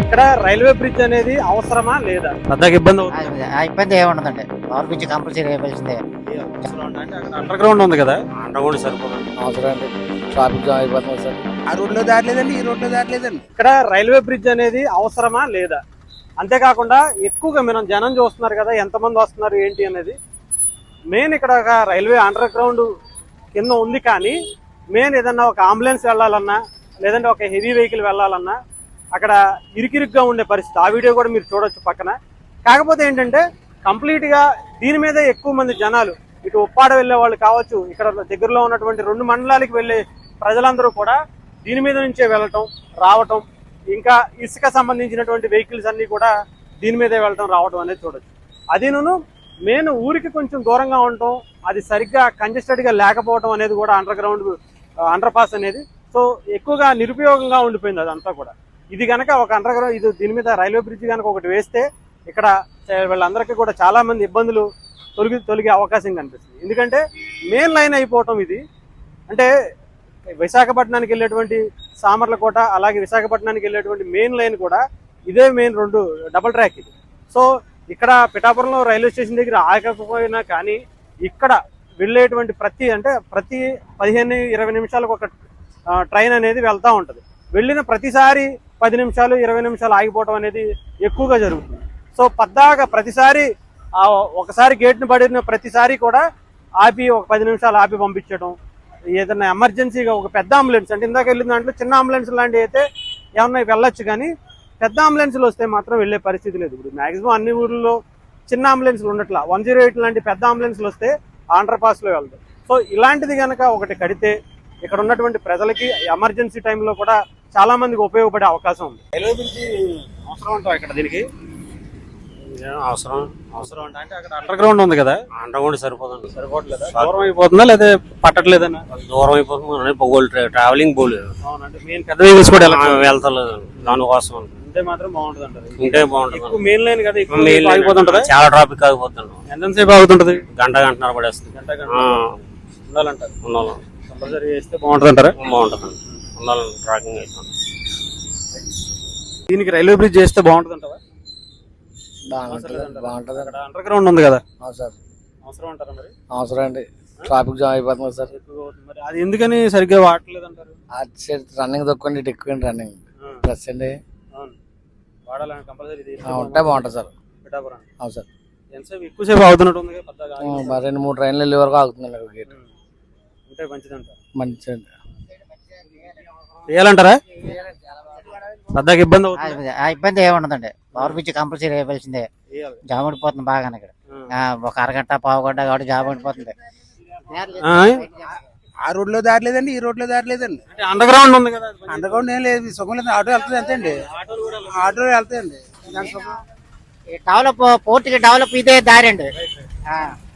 ఇక్కడ railway bridge అనేది అవసరమా లేదా? పెద్దగా ఇబ్బంది అవుతుంది. ఇబ్బంది ఏముండదండి. పవర్ బ్రిడ్జ్ కంపల్సరీ వేయాల్సిందే. అండర్ గ్రౌండ్ ఉంది కదా, అండర్ గ్రౌండ్ సరిపోతుంది. అవసరం అండి. ట్రాఫిక్ జామ్ అయిపోతుంది సార్. ఆ రోడ్లో దాటలేదండి, ఈ రోడ్లో దాటలేదండి. ఇక్కడ రైల్వే బ్రిడ్జ్ అనేది అవసరమా లేదా? అంతేకాకుండా ఎక్కువగా మనం జనం చూస్తున్నారు కదా, ఎంతమంది వస్తున్నారు ఏంటి అనేది. మెయిన్ ఇక్కడ ఒక రైల్వే అండర్ గ్రౌండ్ కింద ఉంది, కానీ మెయిన్ ఏదన్నా ఒక అంబులెన్స్ వెళ్ళాలన్నా లేదంటే ఒక హెవీ వెహికల్ వెళ్ళాలన్నా అక్కడ ఇరుకిరుగ్గా ఉండే పరిస్థితి. ఆ వీడియో కూడా మీరు చూడొచ్చు పక్కన. కాకపోతే ఏంటంటే కంప్లీట్గా దీని మీదే ఎక్కువ మంది జనాలు, ఇటు ఉప్పాడ వెళ్ళే వాళ్ళు కావచ్చు, ఇక్కడ దగ్గరలో ఉన్నటువంటి 2 మండలాలకు వెళ్ళే ప్రజలందరూ కూడా దీని మీద నుంచే వెళ్ళటం రావటం, ఇంకా ఇసుక సంబంధించినటువంటి వెహికల్స్ అన్నీ కూడా దీని మీదే వెళ్ళటం రావటం అనేది చూడొచ్చు. అదిను మెయిన్ ఊరికి కొంచెం దూరంగా ఉండటం, అది సరిగ్గా కంజెస్టెడ్గా లేకపోవడం అనేది కూడా అండర్ పాస్ అనేది సో ఎక్కువగా నిరుపయోగంగా ఉండిపోయింది అదంతా కూడా. ఇది కనుక ఒక అండర్ గ్రౌండ్, ఇది దీని మీద రైల్వే బ్రిడ్జ్ కనుక ఒకటి వేస్తే ఇక్కడ వీళ్ళందరికీ కూడా చాలా మంది ఇబ్బందులు తొలగే అవకాశం కనిపిస్తుంది. ఎందుకంటే మెయిన్ లైన్ అయిపోవటం ఇది. అంటే విశాఖపట్నానికి వెళ్ళేటువంటి సామర్లకోట, అలాగే విశాఖపట్నానికి వెళ్ళేటువంటి మెయిన్ లైన్ కూడా ఇదే మెయిన్ 2 డబుల్ ట్రాక్ ఇది. సో ఇక్కడ పిఠాపురంలో రైల్వే స్టేషన్ దగ్గర ఆగకపోయినా కానీ ఇక్కడ వెళ్ళేటువంటి ప్రతి 15-20 నిమిషాలకు ఒక ట్రైన్ అనేది వెళ్తూ ఉంటుంది. వెళ్ళిన ప్రతిసారి 10 నిమిషాలు 20 నిమిషాలు ఆగిపోవడం అనేది ఎక్కువగా జరుగుతుంది. సో పద్దాగా ప్రతిసారి ఒకసారి గేట్ను పడిన ప్రతిసారి కూడా ఆపి ఒక 10 నిమిషాలు ఆపి పంపించడం. ఏదైనా ఎమర్జెన్సీగా ఒక పెద్ద అంబులెన్స్, అంటే ఇందాక వెళ్ళిన దాంట్లో చిన్న అంబులెన్స్ లాంటివి అయితే ఏమన్నా వెళ్ళొచ్చు, కానీ పెద్ద అంబులెన్స్లు వస్తే మాత్రం వెళ్ళే పరిస్థితి లేదు. ఇప్పుడు మ్యాక్సిమం అన్ని ఊర్లలో చిన్న అంబులెన్స్లు ఉండట్లా. 108 లాంటి పెద్ద అంబులెన్స్లు వస్తే అండర్ పాస్లో వెళ్తాయి. సో ఇలాంటిది కనుక ఒకటి కడితే ఇక్కడ ఉన్నటువంటి ప్రజలకి ఎమర్జెన్సీ టైంలో కూడా చాలా మందికి ఉపయోగపడే అవకాశం ఉంది. రైల్వే బ్రిడ్జి అవసరం అంటావా ఇక్కడ దీనికి? అవసరం అంటే అక్కడ అండర్ గ్రౌండ్ ఉంది కదా, అండర్ గ్రౌండ్ సరిపోతుందా? దూరం అయిపోతుందా లేదా పట్టట్లేదన్నా? దూరం అయిపోతుంది, ట్రావెలింగ్ పోలేదు. అవునంటే మెయిన్ పెద్ద వెహికల్స్ కూడా వెళ్తలేదు దానికోసం. ఉంటే మాత్రం బాగుంటుంది అంటారు. ఉంటే బాగుంటుంది. మెయిన్ లైన్ కదా, ఆగిపోతుంటది, చాలా ట్రాఫిక్ ఆగిపోతుంది. ఎంతసేపు ఆగుతుంటది? గంటన్నర పడేస్తుంది. ఉండాలంటారు. ఉండాలి, కంపల్సరీ వేస్తే బాగుంటుంది అంటారా? బాగుంటుంది, ఉండాలి. ట్రాకింగ్ అవుతుంది. దీనికి రైల్వే బ్రిడ్జ్ చేస్తే బాగుంటుంది అంటావా? బాగుంటుంది. అక్కడ అండర్ గ్రౌండ్ ఉంది కదా, సార్ అవసరం అంటారా మరి? అవసరం అండి. ట్రాఫిక్ జామ్ అయిపోతుంది సార్. మరి అది ఎందుకని సరిగ్గా వాడలేదు అంటారు? రన్నింగ్ తక్కువ, ఇటు ఎక్కువ రన్నింగ్ ప్లస్ అండి. వాడాలని కంపల్సరీ ఉంటే బాగుంటుంది సార్. పిఠాపురం అవును సార్. ఎంతసేపు ఎక్కువసేపు అవుతున్నట్టు ఉంది కదా, 2-3 ట్రైన్లు వెళ్ళే వరకు ఆగుతుంది గేట్. ఉంటే మంచిదంటారు. మంచిదండి. వేయాలంటారా? పెద్దగా ఇబ్బంది అవుతుంది. ఇబ్బంది ఏముండదండి. పవర్ బ్రిడ్జ్ కంపల్సరీ వేయాల్సిందే. జామ్ పడిపోతుంది బాగా ఇక్కడ. ఒక అరగంట పావు గంట కాబట్టి జామ్ పడిపోతుంది. ఆ రోడ్లో దాటలేదండి, ఈ రోడ్లో దాటలేదండి. అండర్ గ్రౌండ్ ఉంది కదా, అండర్ గ్రౌండ్ ఏం లేదు, సుఖం లేదు. ఆటో వెళ్తుంది అంతే అండి, ఆటో వెళ్తాయండి. డెవలప్ పూర్తిగా డెవలప్ ఇదే దారి అండి.